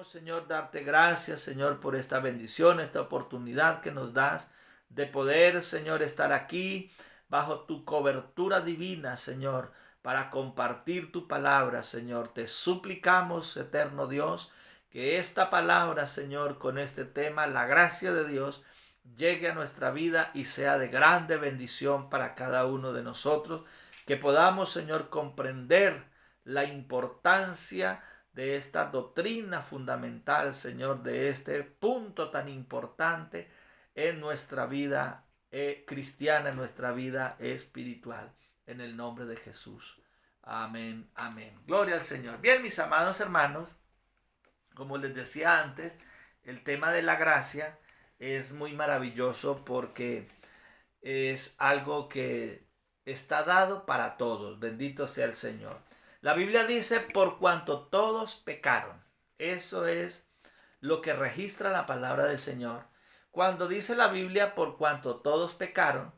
Queremos, Señor, darte gracias, Señor, por esta bendición, esta oportunidad que nos das de poder, Señor, estar aquí bajo tu cobertura divina, Señor, para compartir tu palabra, Señor. Te suplicamos, eterno Dios, que esta palabra, Señor, con este tema, la gracia de Dios, llegue a nuestra vida y sea de grande bendición para cada uno de nosotros. Que podamos, Señor, comprender la importancia de esta doctrina fundamental, Señor, de este punto tan importante en nuestra vida cristiana, en nuestra vida espiritual, en el nombre de Jesús. Amén, amén. Gloria al Señor. Bien, mis amados hermanos, como les decía antes, el tema de la gracia es muy maravilloso porque es algo que está dado para todos. Bendito sea el Señor. La Biblia dice, por cuanto todos pecaron. Eso es lo que registra la palabra del Señor. Cuando dice la Biblia, por cuanto todos pecaron,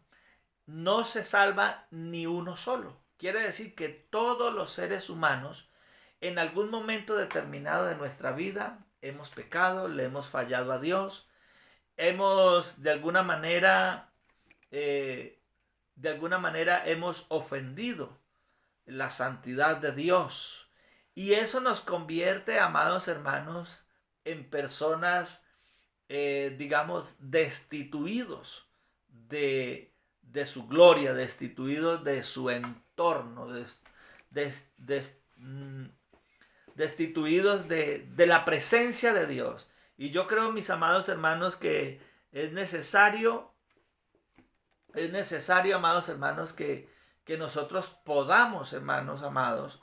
no se salva ni uno solo. Quiere decir que todos los seres humanos, en algún momento determinado de nuestra vida, hemos pecado, le hemos fallado a Dios, hemos de alguna manera hemos ofendido la santidad de Dios. Y eso nos convierte, amados hermanos, en personas, digamos, destituidos de su gloria, destituidos de su entorno, destituidos de la presencia de Dios. Y yo creo, mis amados hermanos, que es necesario, amados hermanos, que nosotros podamos, hermanos amados,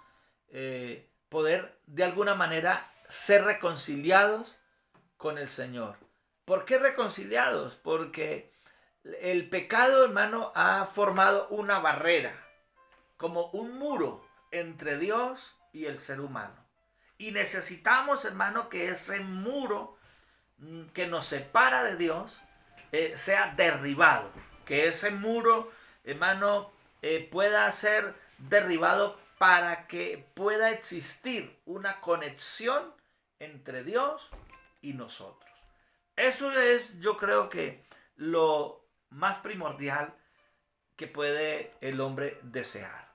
poder de alguna manera ser reconciliados con el Señor. ¿Por qué reconciliados? Porque el pecado, hermano, ha formado una barrera, como un muro entre Dios y el ser humano. Y necesitamos, hermano, que ese muro que nos separa de Dios sea derribado. Que ese muro, hermano, pueda ser derribado para que pueda existir una conexión entre Dios y nosotros. Eso es, yo creo que lo más primordial que puede el hombre desear.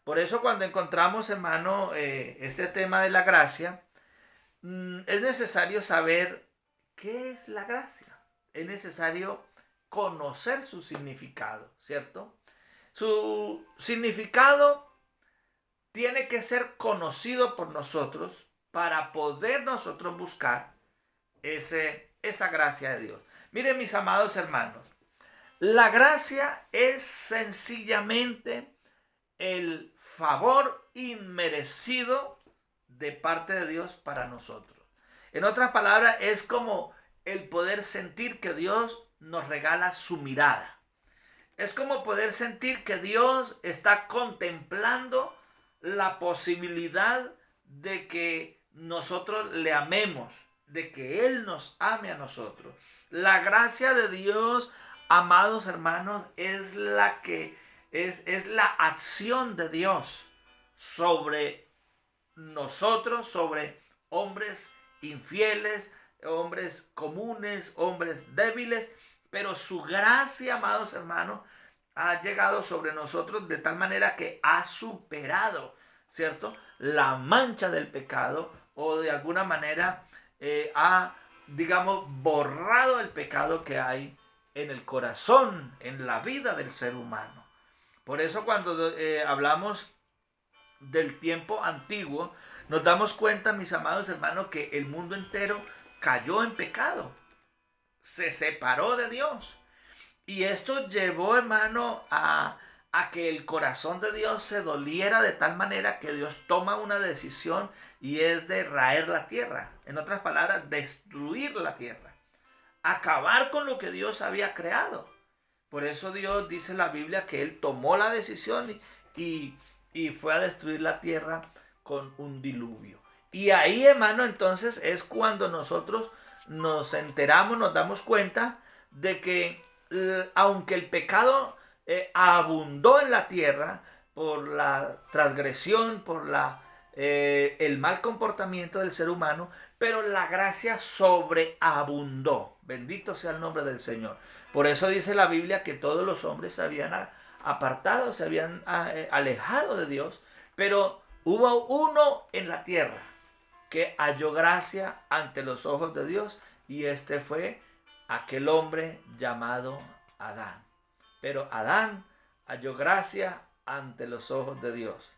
Por eso cuando encontramos, hermano, este tema de la gracia, es necesario saber qué es la gracia. Es necesario conocer su significado, ¿cierto? Su significado tiene que ser conocido por nosotros para poder nosotros buscar esa gracia de Dios. Miren, mis amados hermanos, la gracia es sencillamente el favor inmerecido de parte de Dios para nosotros. En otras palabras, es como el poder sentir que Dios nos regala su mirada. Es como poder sentir que Dios está contemplando la posibilidad de que nosotros le amemos, de que Él nos ame a nosotros. La gracia de Dios, amados hermanos, es la acción de Dios sobre nosotros, sobre hombres infieles, hombres comunes, hombres débiles, pero su gracia, amados hermanos, ha llegado sobre nosotros de tal manera que ha superado, ¿cierto?, la mancha del pecado, o de alguna manera ha, digamos, borrado el pecado que hay en el corazón, en la vida del ser humano. Por eso cuando hablamos del tiempo antiguo, nos damos cuenta, mis amados hermanos, que el mundo entero cayó en pecado. Se separó de Dios. Y esto llevó, hermano, a que el corazón de Dios se doliera de tal manera que Dios toma una decisión, y es de raer la tierra. En otras palabras, destruir la tierra. Acabar con lo que Dios había creado. Por eso Dios dice en la Biblia que Él tomó la decisión y fue a destruir la tierra con un diluvio. Y ahí, hermano, entonces es cuando nosotros nos enteramos, nos damos cuenta de que aunque el pecado abundó en la tierra por la transgresión, por el mal comportamiento del ser humano, pero la gracia sobreabundó. Bendito sea el nombre del Señor. Por eso dice la Biblia que todos los hombres se habían apartado, se habían alejado de Dios, pero hubo uno en la tierra que halló gracia ante los ojos de Dios, y este fue aquel hombre llamado Adán. Pero Adán halló gracia ante los ojos de Dios.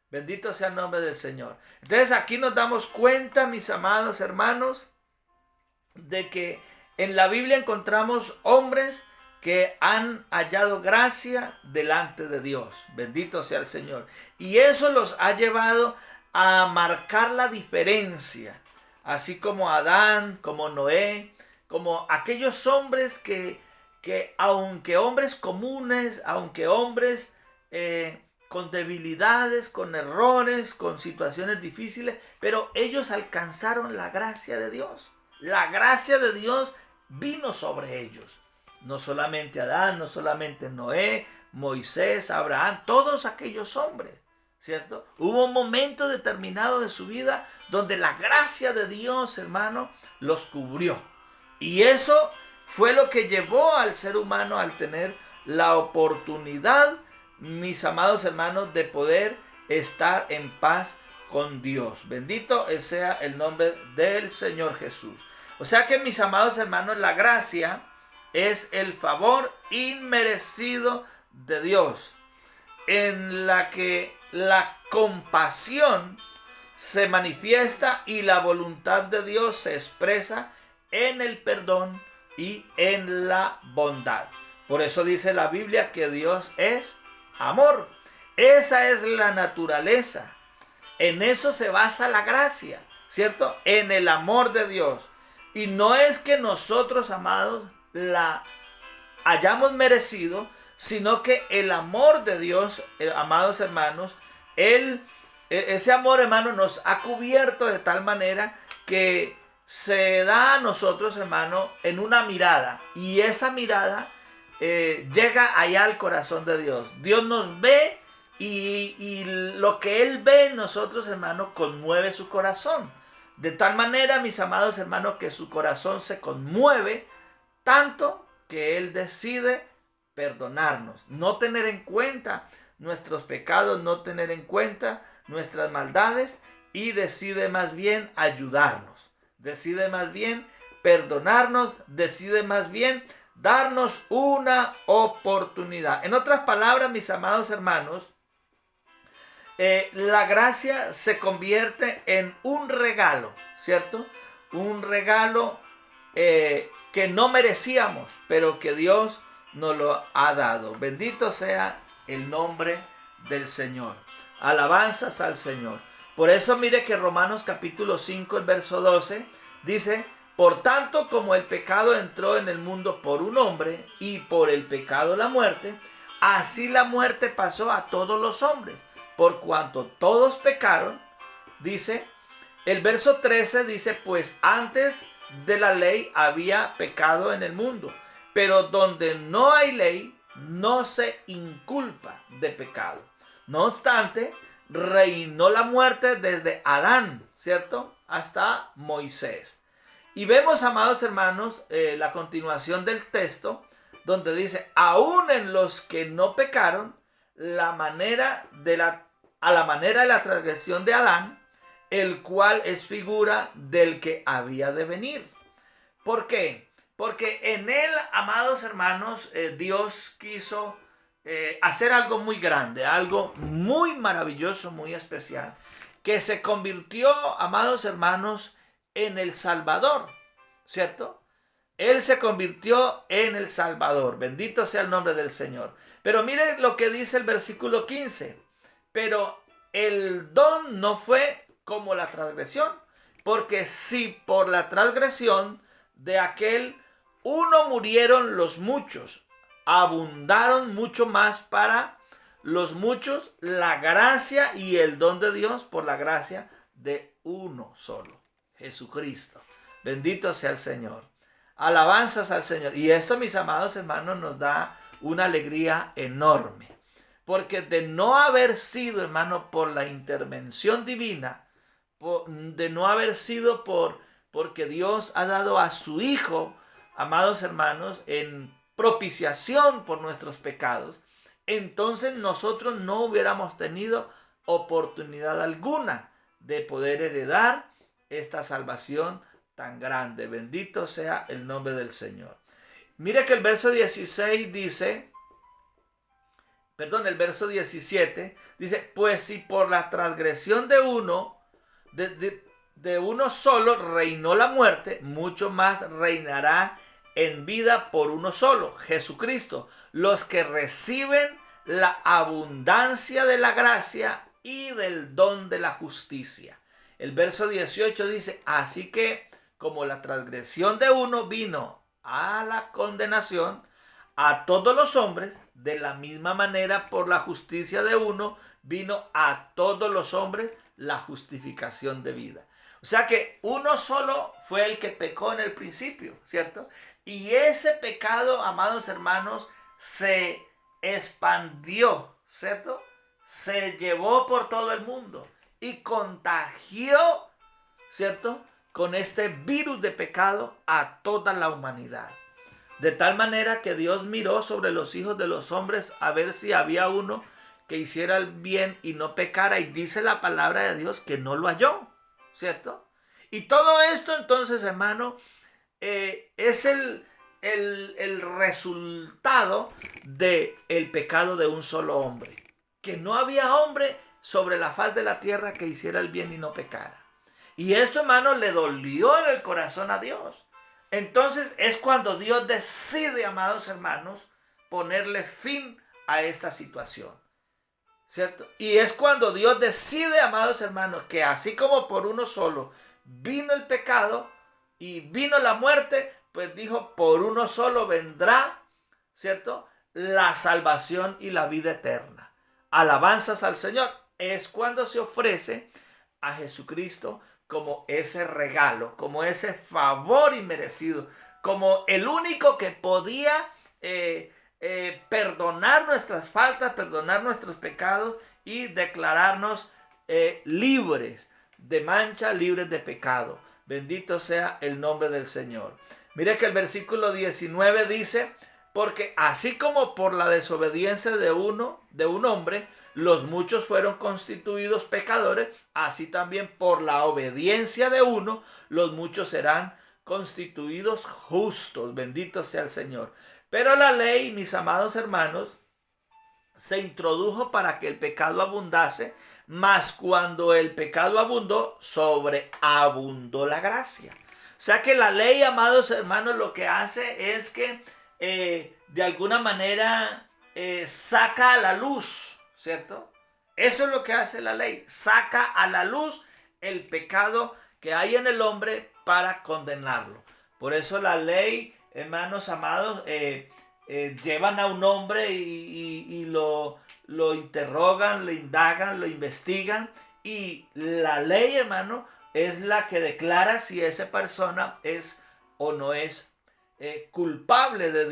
Bendito sea el nombre del Señor. Entonces aquí nos damos cuenta, mis amados hermanos, de que en la Biblia encontramos hombres que han hallado gracia delante de Dios. Bendito sea el Señor. Y eso los ha llevado a marcar la diferencia. Así como Adán, como Noé, como aquellos hombres que aunque hombres comunes, aunque hombres con debilidades, con errores, con situaciones difíciles, pero ellos alcanzaron la gracia de Dios. La gracia de Dios vino sobre ellos. No solamente Adán, no solamente Noé, Moisés, Abraham, todos aquellos hombres, ¿cierto? Hubo un momento determinado de su vida donde la gracia de Dios, hermano, los cubrió. Y eso fue lo que llevó al ser humano al tener la oportunidad, mis amados hermanos, de poder estar en paz con Dios. Bendito sea el nombre del Señor Jesús. O sea que, mis amados hermanos, la gracia es el favor inmerecido de Dios, en la que la compasión se manifiesta y la voluntad de Dios se expresa en el perdón y en la bondad. Por eso dice la Biblia que Dios es amor. Esa es la naturaleza. En eso se basa la gracia, ¿cierto? En el amor de Dios. Y no es que nosotros, amados, la hayamos merecido, sino que el amor de Dios, amados hermanos, ese amor, hermano, nos ha cubierto de tal manera que se da a nosotros, hermano, en una mirada. Y esa mirada llega allá al corazón de Dios. Dios nos ve y lo que Él ve en nosotros, hermano, conmueve su corazón. De tal manera, mis amados hermanos, que su corazón se conmueve tanto que Él decide perdonarnos, no tener en cuenta nuestros pecados, no tener en cuenta nuestras maldades, y decide más bien ayudarnos, decide más bien perdonarnos, decide más bien darnos una oportunidad. En otras palabras, mis amados hermanos, la gracia se convierte en un regalo, ¿cierto? Un regalo que no merecíamos, pero que Dios nos lo ha dado. Bendito sea el nombre del Señor. Alabanzas al Señor. Por eso mire que Romanos capítulo 5, el verso 12, dice: por tanto, como el pecado entró en el mundo por un hombre, y por el pecado la muerte, así la muerte pasó a todos los hombres, por cuanto todos pecaron. Dice, el verso 13 dice: pues antes de la ley había pecado en el mundo, pero donde no hay ley, no se inculpa de pecado. No obstante, reinó la muerte desde Adán, ¿cierto?, hasta Moisés. Y vemos, amados hermanos, la continuación del texto, donde dice: aún en los que no pecaron, a la manera de la transgresión de Adán, el cual es figura del que había de venir. ¿Por qué? Porque en él, amados hermanos, Dios quiso hacer algo muy grande, algo muy maravilloso, muy especial, que se convirtió, amados hermanos, en el Salvador, ¿cierto? Él se convirtió en el Salvador. Bendito sea el nombre del Señor. Pero mire lo que dice el versículo 15. Pero el don no fue como la transgresión, porque si por la transgresión de aquel uno murieron los muchos, abundaron mucho más para los muchos la gracia y el don de Dios por la gracia de uno solo, Jesucristo. Bendito sea el Señor. Alabanzas al Señor. Y esto, mis amados hermanos, nos da una alegría enorme, porque de no haber sido, hermano, por la intervención divina, de no haber sido porque Dios ha dado a su Hijo, amados hermanos, en propiciación por nuestros pecados, entonces nosotros no hubiéramos tenido oportunidad alguna de poder heredar esta salvación tan grande. Bendito sea el nombre del Señor. Mire que el verso 16 dice, el verso 17 dice, pues si por la transgresión de uno, de uno solo reinó la muerte, mucho más reinará en vida por uno solo, Jesucristo, los que reciben la abundancia de la gracia y del don de la justicia. El verso 18 dice, así que como la transgresión de uno vino a la condenación a todos los hombres, de la misma manera por la justicia de uno vino a todos los hombres la justificación de vida. O sea que uno solo fue el que pecó en el principio, ¿cierto? Y ese pecado, amados hermanos, se expandió, ¿cierto? Se llevó por todo el mundo y contagió, ¿cierto?, con este virus de pecado a toda la humanidad. De tal manera que Dios miró sobre los hijos de los hombres a ver si había uno que hiciera el bien y no pecara. Y dice la palabra de Dios que no lo halló, ¿cierto? Y todo esto entonces, hermano, es el resultado del pecado de un solo hombre. Que no había hombre sobre la faz de la tierra que hiciera el bien y no pecara. Y esto, hermano, le dolió en el corazón a Dios. Entonces es cuando Dios decide, amados hermanos, ponerle fin a esta situación, ¿cierto? Y es cuando Dios decide, amados hermanos, que así como por uno solo vino el pecado y vino la muerte, pues dijo, por uno solo vendrá, ¿cierto?, la salvación y la vida eterna. Alabanzas al Señor. Es cuando se ofrece a Jesucristo como ese regalo, como ese favor inmerecido, como el único que podía perdonar nuestras faltas, perdonar nuestros pecados y declararnos libres de mancha, libres de pecado. Bendito sea el nombre del Señor. Mire que el versículo 19 dice, porque así como por la desobediencia de un hombre, los muchos fueron constituidos pecadores, así también por la obediencia de uno, los muchos serán constituidos justos. Bendito sea el Señor. Pero la ley, mis amados hermanos, se introdujo para que el pecado abundase, mas cuando el pecado abundó, sobreabundó la gracia. O sea que la ley, amados hermanos, lo que hace es que de alguna manera saca a la luz, ¿cierto? Eso es lo que hace la ley, saca a la luz el pecado que hay en el hombre para condenarlo. Por eso la ley, hermanos amados, llevan a un hombre y lo interrogan, lo indagan, lo investigan, y la ley, hermano, es la que declara si esa persona es o no es culpable de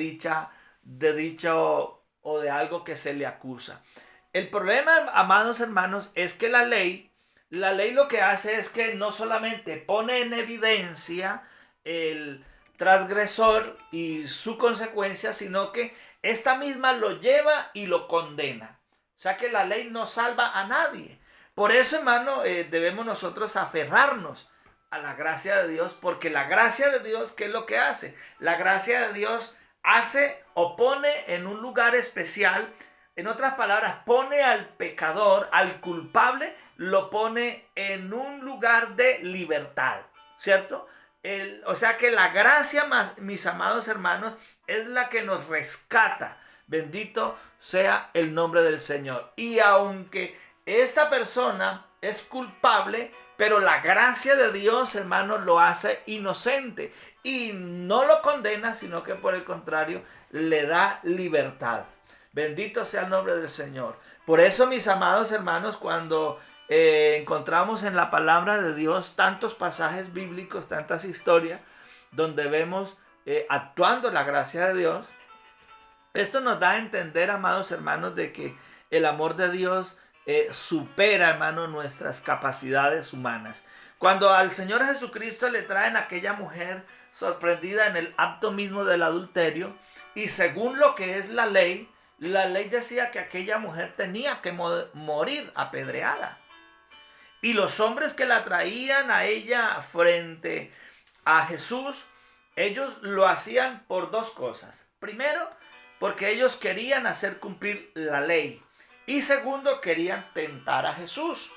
dicho o de algo que se le acusa. El problema, amados hermanos, es que la ley lo que hace es que no solamente pone en evidencia el transgresor y su consecuencia, sino que esta misma lo lleva y lo condena. O sea que la ley no salva a nadie. Por eso, hermano, debemos nosotros aferrarnos a la gracia de Dios, porque la gracia de Dios, ¿qué es lo que hace? La gracia de Dios hace o pone en un lugar especial, en otras palabras, pone al pecador, al culpable, lo pone en un lugar de libertad, ¿cierto? O sea que la gracia, mis amados hermanos, es la que nos rescata. Bendito sea el nombre del Señor. Y aunque esta persona es culpable, pero la gracia de Dios, hermanos, lo hace inocente y no lo condena, sino que por el contrario le da libertad. Bendito sea el nombre del Señor. Por eso, mis amados hermanos, cuando encontramos en la palabra de Dios tantos pasajes bíblicos, tantas historias donde vemos actuando la gracia de Dios, esto nos da a entender, amados hermanos, de que el amor de Dios supera, hermano, nuestras capacidades humanas. Cuando al Señor Jesucristo le traen a aquella mujer sorprendida en el acto mismo del adulterio, y según lo que es la ley decía que aquella mujer tenía que morir apedreada. Y los hombres que la traían a ella frente a Jesús, ellos lo hacían por dos cosas. Primero, porque ellos querían hacer cumplir la ley. Y segundo, querían tentar a Jesús.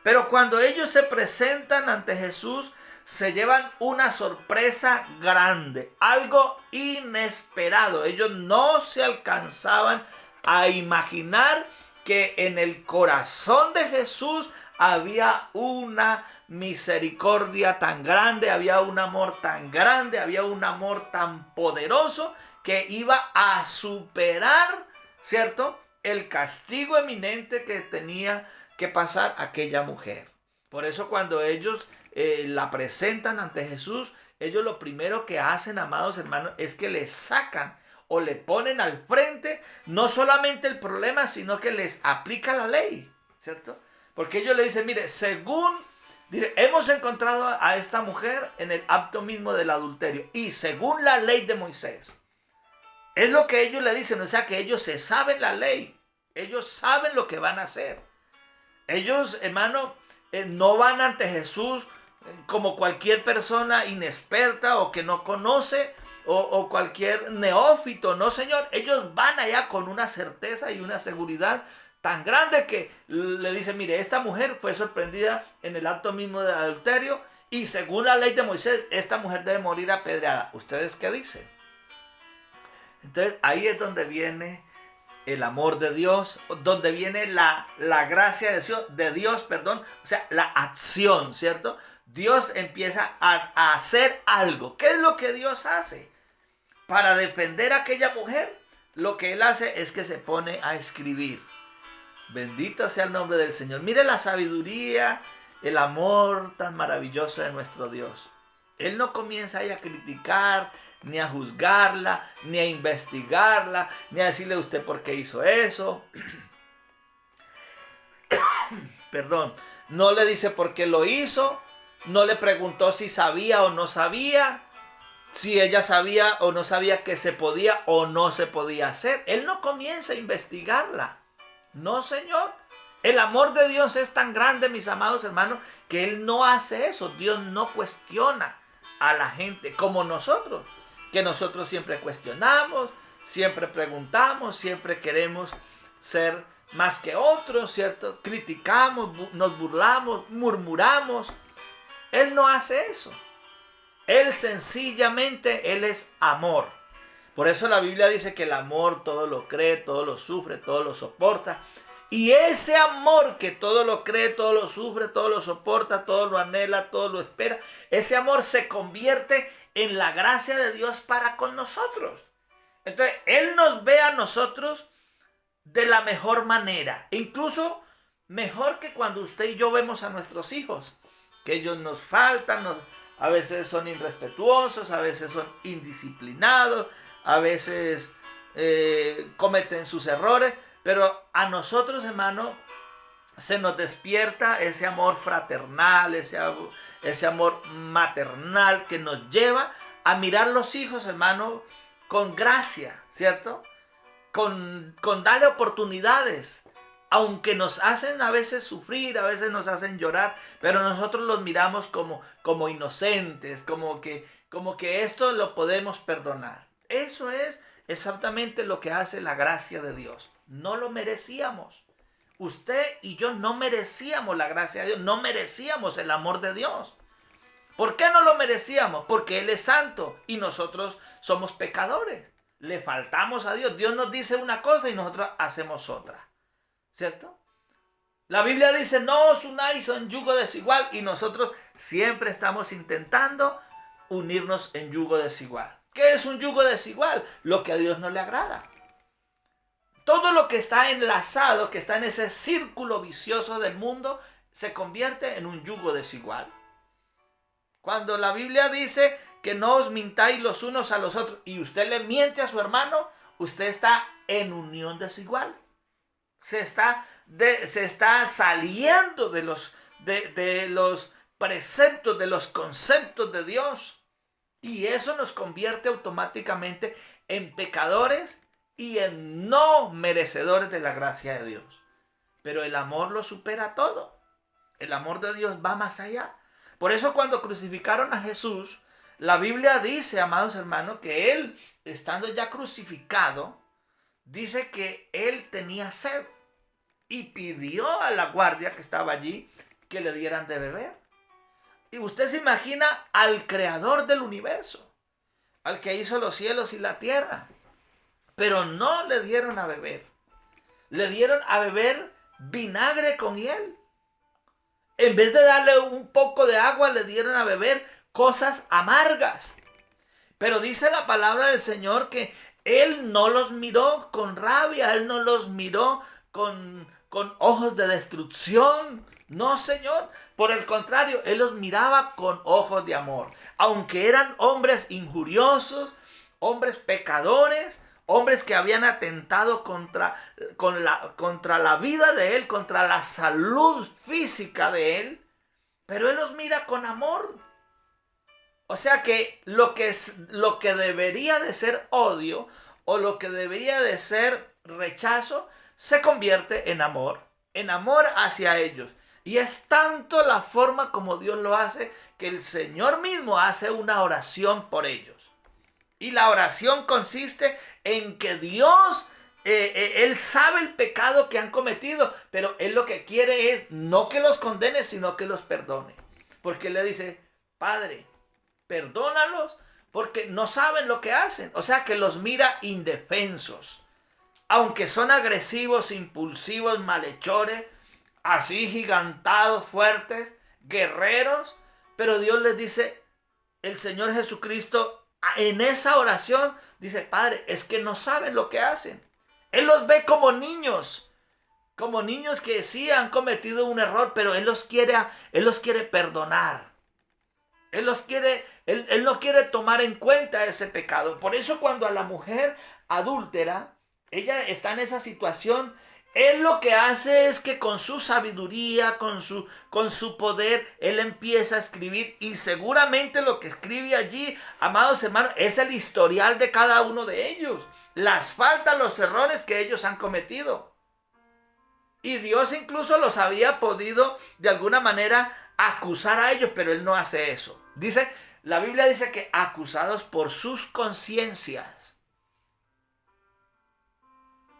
Pero cuando ellos se presentan ante Jesús, se llevan una sorpresa grande, algo inesperado. Ellos no se alcanzaban a imaginar que en el corazón de Jesús había una misericordia tan grande, había un amor tan grande, había un amor tan poderoso que iba a superar, ¿cierto?, el castigo eminente que tenía que pasar aquella mujer. Por eso cuando ellos la presentan ante Jesús, ellos lo primero que hacen, amados hermanos, es que le sacan o le ponen al frente no solamente el problema, sino que les aplica la ley, ¿cierto? Porque ellos le dicen, mire, dice, hemos encontrado a esta mujer en el acto mismo del adulterio y según la ley de Moisés. Es lo que ellos le dicen, o sea que ellos se saben la ley, ellos saben lo que van a hacer. Ellos, hermano, no van ante Jesús como cualquier persona inexperta o que no conoce o cualquier neófito, no, Señor. Ellos van allá con una certeza y una seguridad tan grande que le dicen, mire, esta mujer fue sorprendida en el acto mismo del adulterio y según la ley de Moisés, esta mujer debe morir apedreada. ¿Ustedes qué dicen? Entonces ahí es donde viene el amor de Dios, donde viene la gracia de Dios, o sea, la acción, ¿cierto? Dios empieza a hacer algo. ¿Qué es lo que Dios hace? Para defender a aquella mujer, lo que Él hace es que se pone a escribir. Bendito sea el nombre del Señor. Mire la sabiduría, el amor tan maravilloso de nuestro Dios. Él no comienza ahí a criticar, ni a juzgarla, ni a investigarla, ni a decirle a usted por qué hizo eso. Perdón, no le dice por qué lo hizo, no le preguntó si sabía o no sabía, si ella sabía o no sabía que se podía o no se podía hacer. Él no comienza a investigarla. No, Señor. El amor de Dios es tan grande, mis amados hermanos, que Él no hace eso. Dios no cuestiona a la gente como nosotros, que nosotros siempre cuestionamos, siempre preguntamos, siempre queremos ser más que otros, ¿cierto? Criticamos, nos burlamos, murmuramos. Él no hace eso. Él sencillamente, Él es amor. Por eso la Biblia dice que el amor todo lo cree, todo lo sufre, todo lo soporta. Y ese amor que todo lo cree, todo lo sufre, todo lo soporta, todo lo anhela, todo lo espera, ese amor se convierte en la gracia de Dios para con nosotros. Entonces, Él nos ve a nosotros de la mejor manera, incluso mejor que cuando usted y yo vemos a nuestros hijos, que ellos nos faltan, a veces son irrespetuosos, a veces son indisciplinados, a veces cometen sus errores, pero a nosotros, hermano, se nos despierta ese amor fraternal, ese amor maternal que nos lleva a mirar los hijos, hermano, con gracia, ¿cierto? Con darle oportunidades, aunque nos hacen a veces sufrir, a veces nos hacen llorar, pero nosotros los miramos como inocentes, como que esto lo podemos perdonar. Eso es exactamente lo que hace la gracia de Dios. No lo merecíamos. Usted y yo no merecíamos la gracia de Dios, no merecíamos el amor de Dios. ¿Por qué no lo merecíamos? Porque Él es santo y nosotros somos pecadores. Le faltamos a Dios. Dios nos dice una cosa y nosotros hacemos otra. ¿Cierto? La Biblia dice, no os unáis en yugo desigual, y nosotros siempre estamos intentando unirnos en yugo desigual. ¿Qué es un yugo desigual? Lo que a Dios no le agrada. Todo lo que está enlazado, que está en ese círculo vicioso del mundo, se convierte en un yugo desigual. Cuando la Biblia dice que no os mintáis los unos a los otros y usted le miente a su hermano, usted está en unión desigual. Se está se está saliendo de los preceptos, de los conceptos de Dios. Y eso nos convierte automáticamente en pecadores y en no merecedores de la gracia de Dios. Pero el amor lo supera todo. El amor de Dios va más allá. Por eso cuando crucificaron a Jesús, la Biblia dice, amados hermanos, que Él, estando ya crucificado, dice que Él tenía sed y pidió a la guardia que estaba allí que le dieran de beber. Y usted se imagina al creador del universo, al que hizo los cielos y la tierra. Pero no le dieron a beber. Le dieron a beber vinagre con hiel. En vez de darle un poco de agua, le dieron a beber cosas amargas. Pero dice la palabra del Señor que Él no los miró con rabia, Él no los miró con ojos de destrucción. No, Señor. Por el contrario, Él los miraba con ojos de amor. Aunque eran hombres injuriosos, hombres pecadores, hombres que habían atentado contra la vida de Él, contra la salud física de Él, pero Él los mira con amor. O sea que lo que debería de ser odio o lo que debería de ser rechazo se convierte en amor hacia ellos. Y es tanto la forma como Dios lo hace que el Señor mismo hace una oración por ellos. Y la oración consiste en que Dios, Él sabe el pecado que han cometido, pero Él lo que quiere es no que los condene, sino que los perdone. Porque Él le dice, Padre, perdónalos porque no saben lo que hacen. O sea que los mira indefensos. Aunque son agresivos, impulsivos, malhechores, así gigantados, fuertes, guerreros, pero Dios les dice, el Señor Jesucristo en esa oración dice, Padre, es que no saben lo que hacen. Él los ve como niños que sí han cometido un error, pero Él los quiere perdonar. Él no quiere tomar en cuenta ese pecado. Por eso cuando a la mujer adúltera, ella está en esa situación, Él lo que hace es que con su sabiduría, con su poder, Él empieza a escribir. Y seguramente lo que escribe allí, amados hermanos, es el historial de cada uno de ellos. Las faltas, los errores que ellos han cometido. Y Dios incluso los había podido de alguna manera acusar a ellos, pero Él no hace eso. La Biblia dice que acusados por sus conciencias.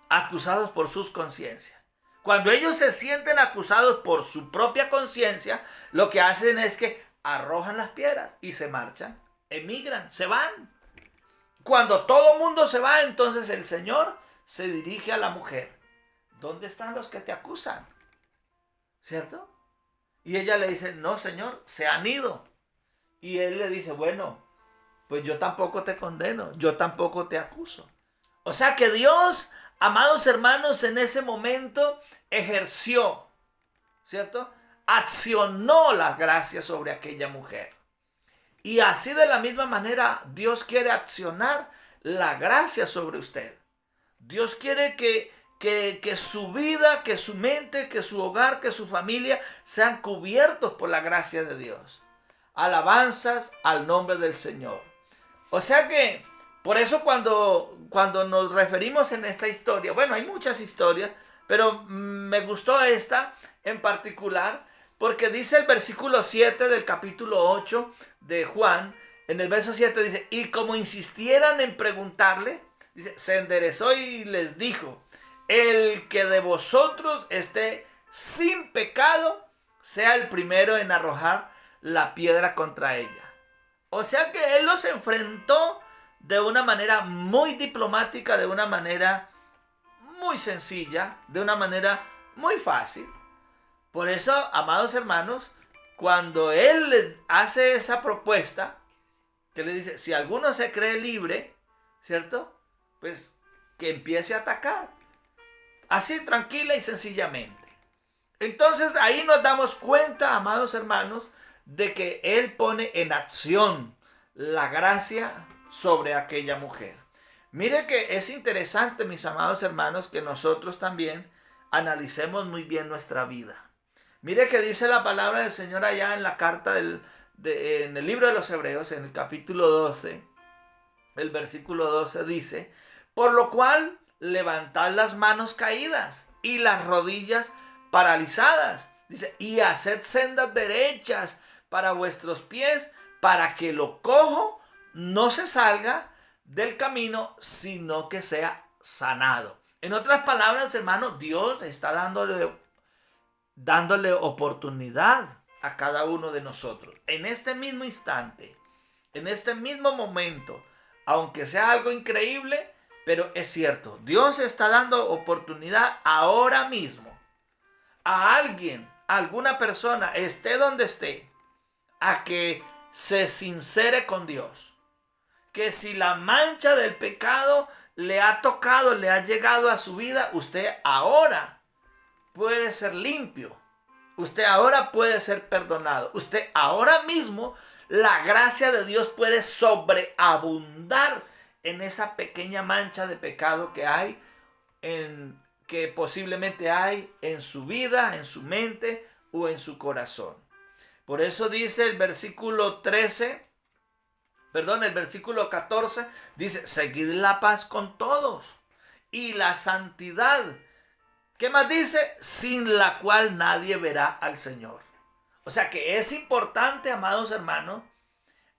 Acusados por sus conciencias. Cuando ellos se sienten acusados por su propia conciencia, lo que hacen es que arrojan las piedras y se marchan, emigran, se van. Cuando todo mundo se va, entonces el Señor se dirige a la mujer. ¿Dónde están los que te acusan? ¿Cierto? Y ella le dice, no, Señor, se han ido. Y Él le dice, bueno, pues yo tampoco te condeno, yo tampoco te acuso. O sea que Dios, amados hermanos, en ese momento ejerció, ¿cierto? Accionó las gracias sobre aquella mujer. Y así de la misma manera Dios quiere accionar la gracia sobre usted. Dios quiere que su vida, que su mente, que su hogar, que su familia sean cubiertos por la gracia de Dios. Alabanzas al nombre del Señor. O sea que por eso cuando nos referimos en esta historia, bueno, hay muchas historias, pero me gustó esta en particular porque dice el versículo 7 del capítulo 8 de Juan, en el verso 7 dice, y como insistieran en preguntarle, dice, se enderezó y les dijo, el que de vosotros esté sin pecado, sea el primero en arrojar la piedra contra ella. O sea que Él los enfrentó de una manera muy diplomática, de una manera muy sencilla, de una manera muy fácil. Por eso, amados hermanos, cuando Él les hace esa propuesta, que le dice, si alguno se cree libre, ¿cierto? Pues que empiece a atacar. Así, tranquila y sencillamente. Entonces, ahí nos damos cuenta, amados hermanos, de que Él pone en acción la gracia sobre aquella mujer. Mire que es interesante, mis amados hermanos, que nosotros también analicemos muy bien nuestra vida. Mire que dice la palabra del Señor allá en la carta en el libro de los Hebreos, en el capítulo 12, el versículo 12 dice: por lo cual levantad las manos caídas y las rodillas paralizadas. Dice: y haced sendas derechas para vuestros pies, para que lo cojo no se salga del camino, sino que sea sanado. En otras palabras, hermano, Dios está dándole oportunidad a cada uno de nosotros. En este mismo instante, en este mismo momento, aunque sea algo increíble, pero es cierto, Dios está dando oportunidad ahora mismo a alguien, a alguna persona, esté donde esté, a que se sincere con Dios. Que si la mancha del pecado le ha tocado, le ha llegado a su vida, usted ahora puede ser limpio. Usted ahora puede ser perdonado. Usted ahora mismo, la gracia de Dios puede sobreabundar en esa pequeña mancha de pecado que hay, que posiblemente hay en su vida, en su mente o en su corazón. Por eso dice el versículo 14, dice: seguid la paz con todos y la santidad. ¿Qué más dice? Sin la cual nadie verá al Señor. O sea que es importante, amados hermanos,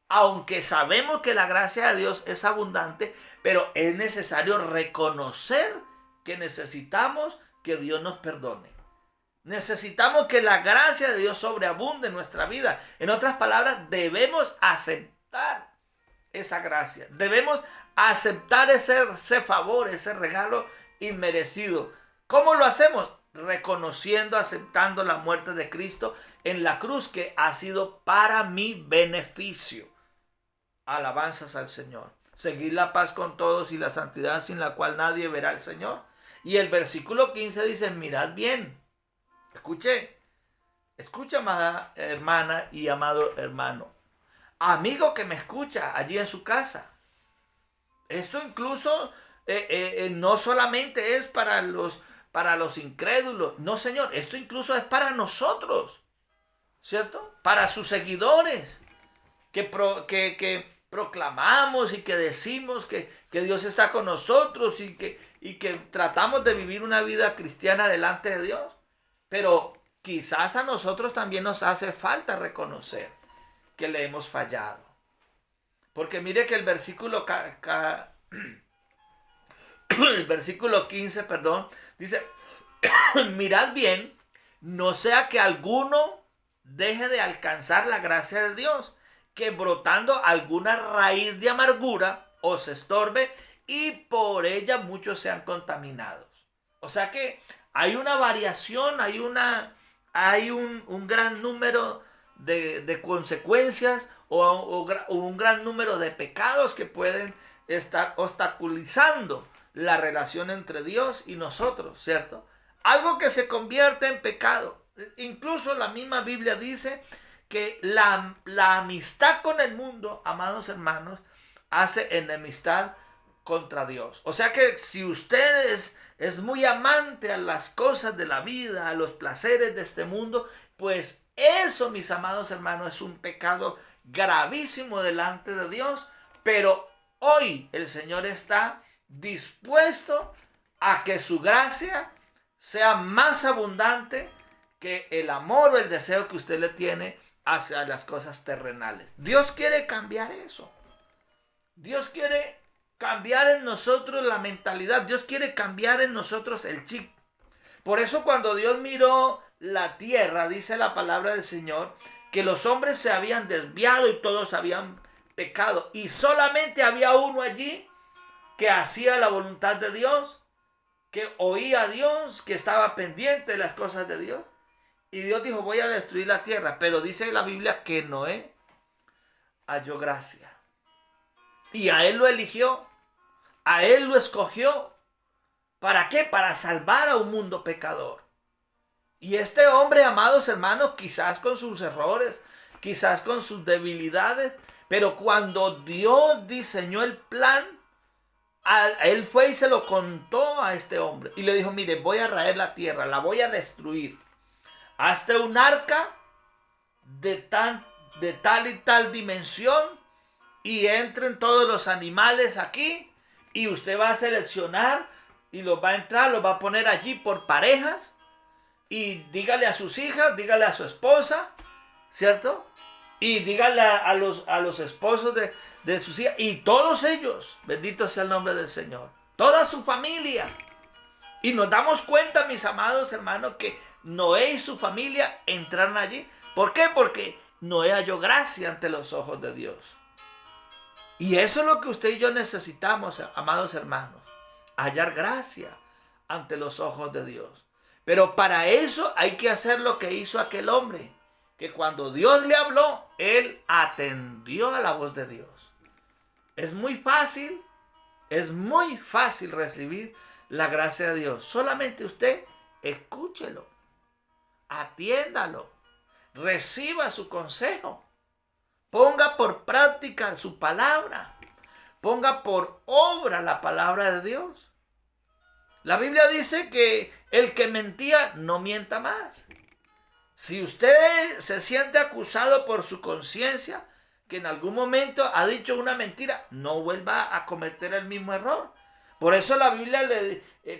aunque sabemos que la gracia de Dios es abundante, pero es necesario reconocer que necesitamos que Dios nos perdone. Necesitamos que la gracia de Dios sobreabunde en nuestra vida. En otras palabras, debemos aceptar esa gracia. Debemos aceptar ese favor, ese regalo inmerecido. ¿Cómo lo hacemos? Reconociendo, aceptando la muerte de Cristo en la cruz, que ha sido para mi beneficio. Alabanzas al Señor. Seguid la paz con todos y la santidad, sin la cual nadie verá al Señor. Y el versículo 15 dice: mirad bien. Escucha, amada hermana y amado hermano. Amigo que me escucha allí en su casa. Esto incluso no solamente es para los incrédulos. No, Señor, esto incluso es para nosotros, ¿cierto? Para sus seguidores, que proclamamos y que decimos que Dios está con nosotros y que tratamos de vivir una vida cristiana delante de Dios. Pero quizás a nosotros también nos hace falta reconocer que le hemos fallado. Porque mire que el versículo 15, dice: mirad bien, no sea que alguno deje de alcanzar la gracia de Dios, que brotando alguna raíz de amargura os estorbe y por ella muchos sean contaminados. O sea que hay una variación, hay un gran número de consecuencias o un gran número de pecados que pueden estar obstaculizando la relación entre Dios y nosotros, ¿cierto? Algo que se convierte en pecado. Incluso la misma Biblia dice que la amistad con el mundo, amados hermanos, hace enemistad contra Dios. O sea que si usted es muy amante a las cosas de la vida, a los placeres de este mundo, pues eso, mis amados hermanos, es un pecado gravísimo delante de Dios. Pero hoy el Señor está dispuesto a que su gracia sea más abundante que el amor o el deseo que usted le tiene hacia las cosas terrenales. Dios quiere cambiar eso. Dios quiere cambiar en nosotros la mentalidad. Dios quiere cambiar en nosotros el chip. Por eso cuando Dios miró la tierra, dice la palabra del Señor, que los hombres se habían desviado y todos habían pecado. Y solamente había uno allí que hacía la voluntad de Dios, que oía a Dios, que estaba pendiente de las cosas de Dios. Y Dios dijo: voy a destruir la tierra. Pero dice la Biblia que Noé halló gracia. Y a él lo eligió. A él lo escogió. ¿Para qué? Para salvar a un mundo pecador. Y este hombre, amados hermanos, quizás con sus errores, quizás con sus debilidades, pero cuando Dios diseñó el plan, Él fue y se lo contó a este hombre. Y le dijo, mire, voy a raer la tierra, la voy a destruir. Hazte un arca de tal y tal dimensión y entren todos los animales aquí y usted va a seleccionar y los va a entrar, los va a poner allí por parejas y dígale a sus hijas, dígale a su esposa, ¿cierto? Y dígale a los esposos de sus hijas y todos ellos, bendito sea el nombre del Señor, toda su familia. Y nos damos cuenta, mis amados hermanos, que Noé y su familia entraron allí. ¿Por qué? Porque Noé halló gracia ante los ojos de Dios. Y eso es lo que usted y yo necesitamos, amados hermanos, hallar gracia ante los ojos de Dios. Pero para eso hay que hacer lo que hizo aquel hombre, que cuando Dios le habló, él atendió a la voz de Dios. Es muy fácil recibir la gracia de Dios. Solamente usted escúchelo, atiéndalo, reciba su consejo, ponga por práctica su palabra, ponga por obra la palabra de Dios. La Biblia dice que el que mentía no mienta más. Si usted se siente acusado por su conciencia, que en algún momento ha dicho una mentira, no vuelva a cometer el mismo error. Por eso la Biblia,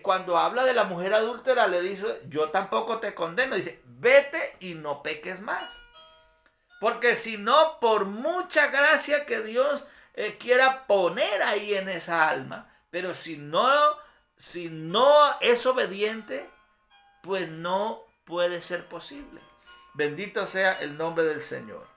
cuando habla de la mujer adúltera, le dice, yo tampoco te condeno. Dice, vete y no peques más. Porque si no, por mucha gracia que Dios quiera poner ahí en esa alma, pero si no es obediente, pues no puede ser posible. Bendito sea el nombre del Señor.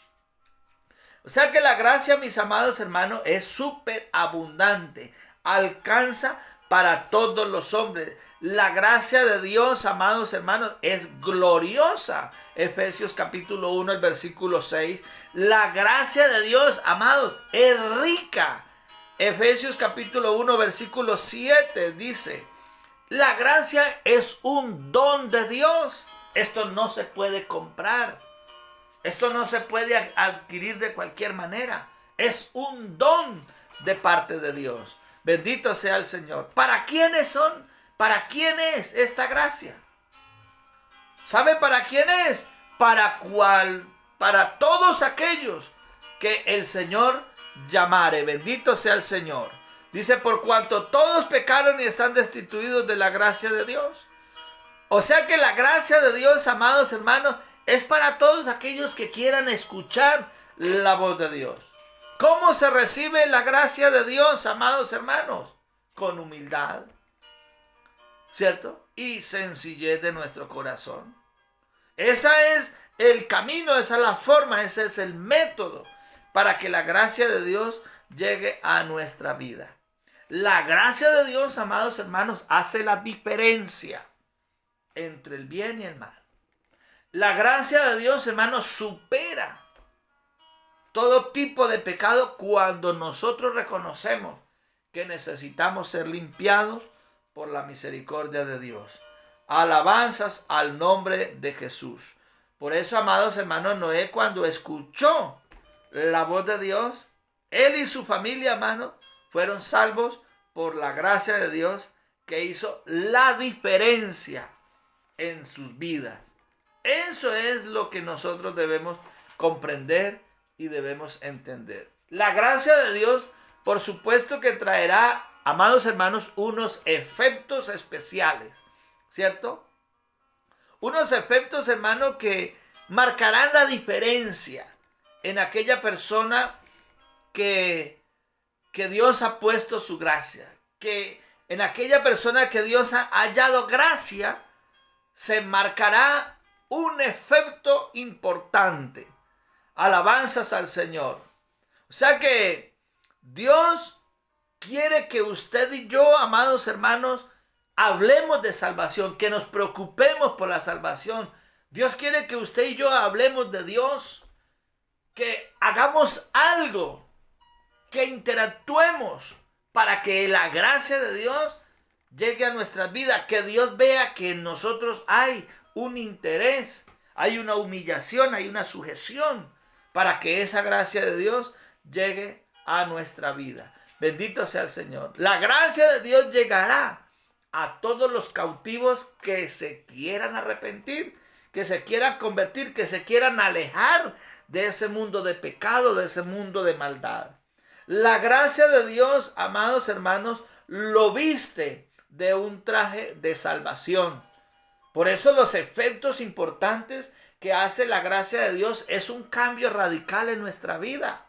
O sea que la gracia, mis amados hermanos, es súper abundante. Alcanza para todos los hombres. La gracia de Dios, amados hermanos, es gloriosa. Efesios capítulo 1, el versículo 6. La gracia de Dios, amados, es rica. Efesios capítulo 1, versículo 7 dice, la gracia es un don de Dios. Esto no se puede comprar. Esto no se puede adquirir de cualquier manera. Es un don de parte de Dios. Bendito sea el Señor. ¿Para quiénes son? ¿Para quién es esta gracia? ¿Sabe para quién es? Para todos aquellos que el Señor llamare. Bendito sea el Señor. Dice, por cuanto todos pecaron y están destituidos de la gracia de Dios. O sea que la gracia de Dios, amados hermanos, es para todos aquellos que quieran escuchar la voz de Dios. ¿Cómo se recibe la gracia de Dios, amados hermanos? Con humildad, ¿cierto? Y sencillez de nuestro corazón. Ese es el camino, esa es la forma, ese es el método para que la gracia de Dios llegue a nuestra vida. La gracia de Dios, amados hermanos, hace la diferencia entre el bien y el mal. La gracia de Dios, hermanos, supera todo tipo de pecado cuando nosotros reconocemos que necesitamos ser limpiados por la misericordia de Dios. Alabanzas al nombre de Jesús. Por eso, amados hermanos, Noé, cuando escuchó la voz de Dios, él y su familia, hermanos, fueron salvos por la gracia de Dios que hizo la diferencia en sus vidas. Eso es lo que nosotros debemos comprender y debemos entender. La gracia de Dios, por supuesto que traerá, amados hermanos, unos efectos especiales, ¿cierto? Unos efectos, hermanos, que marcarán la diferencia en aquella persona que Dios ha puesto su gracia. Que en aquella persona que Dios ha hallado gracia, se marcará un efecto importante. Alabanzas al Señor. O sea que Dios quiere que usted y yo, amados hermanos, hablemos de salvación, que nos preocupemos por la salvación. Dios quiere que usted y yo hablemos de Dios, que hagamos algo, que interactuemos para que la gracia de Dios llegue a nuestras vidas, que Dios vea que en nosotros hay un interés, hay una humillación, hay una sujeción para que esa gracia de Dios llegue a nuestra vida. Bendito sea el Señor. La gracia de Dios llegará a todos los cautivos que se quieran arrepentir, que se quieran convertir, que se quieran alejar de ese mundo de pecado, de ese mundo de maldad. La gracia de Dios, amados hermanos, lo viste de un traje de salvación. Por eso los efectos importantes que hace la gracia de Dios es un cambio radical en nuestra vida.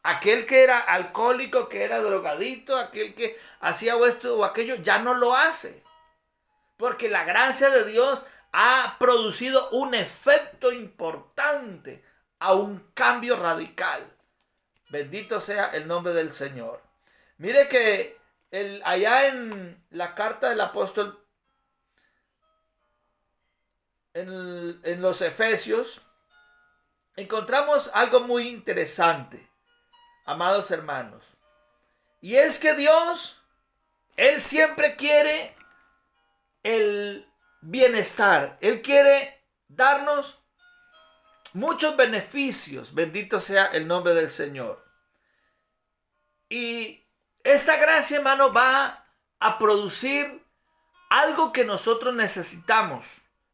Aquel que era alcohólico, que era drogadito, aquel que hacía esto o aquello, ya no lo hace. Porque la gracia de Dios ha producido un efecto importante a un cambio radical. Bendito sea el nombre del Señor. Mire que allá en la carta del apóstol, en los Efesios, encontramos algo muy interesante, amados hermanos. Y es que Dios, Él siempre quiere el bienestar. Él quiere darnos muchos beneficios. Bendito sea el nombre del Señor. Y esta gracia, hermano, va a producir algo que nosotros necesitamos.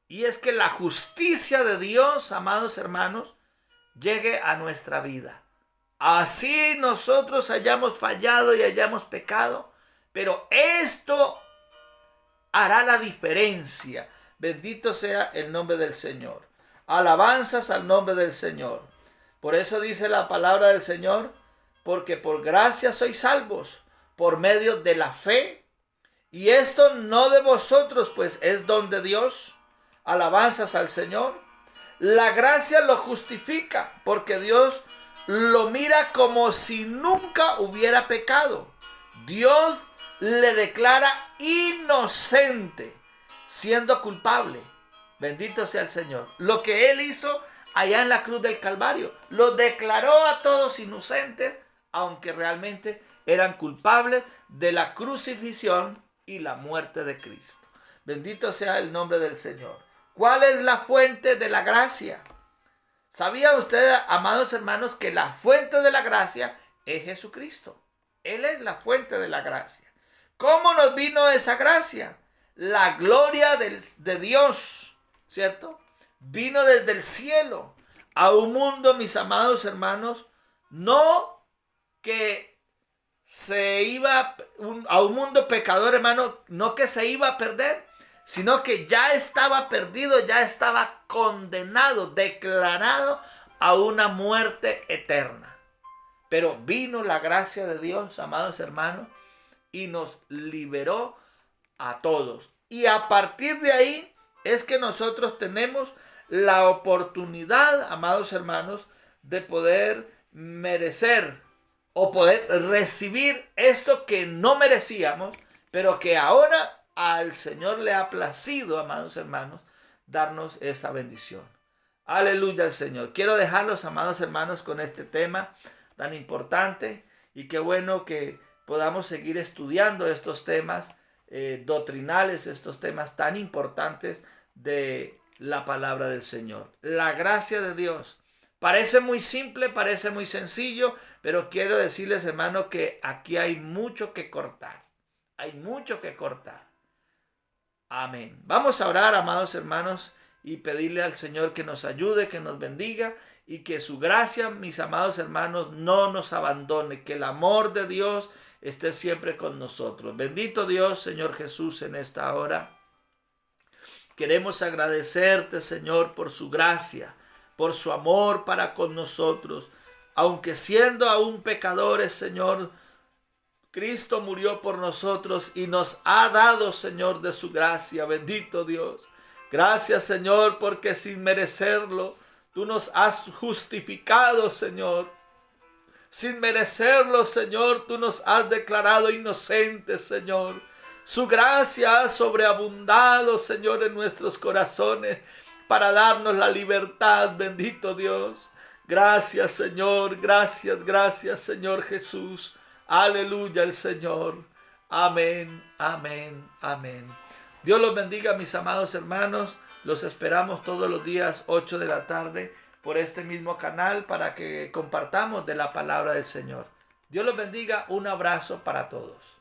Y es que la justicia de Dios, amados hermanos, llegue a nuestra vida. Así nosotros hayamos fallado y hayamos pecado, pero esto hará la diferencia. Bendito sea el nombre del Señor. Alabanzas al nombre del Señor. Por eso dice la palabra del Señor, porque por gracia sois salvos, por medio de la fe. Y esto no de vosotros, pues es don de Dios. Alabanzas al Señor. La gracia lo justifica, porque Dios lo mira como si nunca hubiera pecado. Dios le declara inocente, siendo culpable. Bendito sea el Señor. Lo que Él hizo allá en la cruz del Calvario, lo declaró a todos inocentes, aunque realmente eran culpables de la crucifixión y la muerte de Cristo. Bendito sea el nombre del Señor. ¿Cuál es la fuente de la gracia? ¿Sabía usted, amados hermanos, que la fuente de la gracia es Jesucristo? Él es la fuente de la gracia. ¿Cómo nos vino esa gracia? La gloria de Dios, ¿cierto? Vino desde el cielo a un mundo, mis amados hermanos, no que se iba a un mundo pecador, hermano, no que se iba a perder, sino que ya estaba perdido, ya estaba condenado, declarado a una muerte eterna. Pero vino la gracia de Dios, amados hermanos, y nos liberó a todos. Y a partir de ahí es que nosotros tenemos la oportunidad, amados hermanos, de poder merecer o poder recibir esto que no merecíamos, pero que ahora al Señor le ha placido, amados hermanos, darnos esta bendición. Aleluya al Señor. Quiero dejarlos, amados hermanos, con este tema tan importante, y qué bueno que podamos seguir estudiando estos temas doctrinales, estos temas tan importantes de la palabra del Señor. La gracia de Dios. Parece muy simple, parece muy sencillo, pero quiero decirles, hermano, que aquí hay mucho que cortar. Hay mucho que cortar. Amén. Vamos a orar, amados hermanos, y pedirle al Señor que nos ayude, que nos bendiga, y que su gracia, mis amados hermanos, no nos abandone. Que el amor de Dios esté siempre con nosotros. Bendito Dios, Señor Jesús, en esta hora. Queremos agradecerte, Señor, por su gracia, por su amor para con nosotros. Aunque siendo aún pecadores, Señor, Cristo murió por nosotros y nos ha dado, Señor, de su gracia. Bendito Dios. Gracias, Señor, porque sin merecerlo, tú nos has justificado, Señor. Sin merecerlo, Señor, tú nos has declarado inocentes, Señor. Su gracia ha sobreabundado, Señor, en nuestros corazones para darnos la libertad. Bendito Dios. Gracias, Señor. Gracias, gracias, Señor Jesús. Aleluya el Señor. Amén, amén, amén. Dios los bendiga, mis amados hermanos. Los esperamos todos los días 8 de la tarde por este mismo canal para que compartamos de la palabra del Señor. Dios los bendiga. Un abrazo para todos.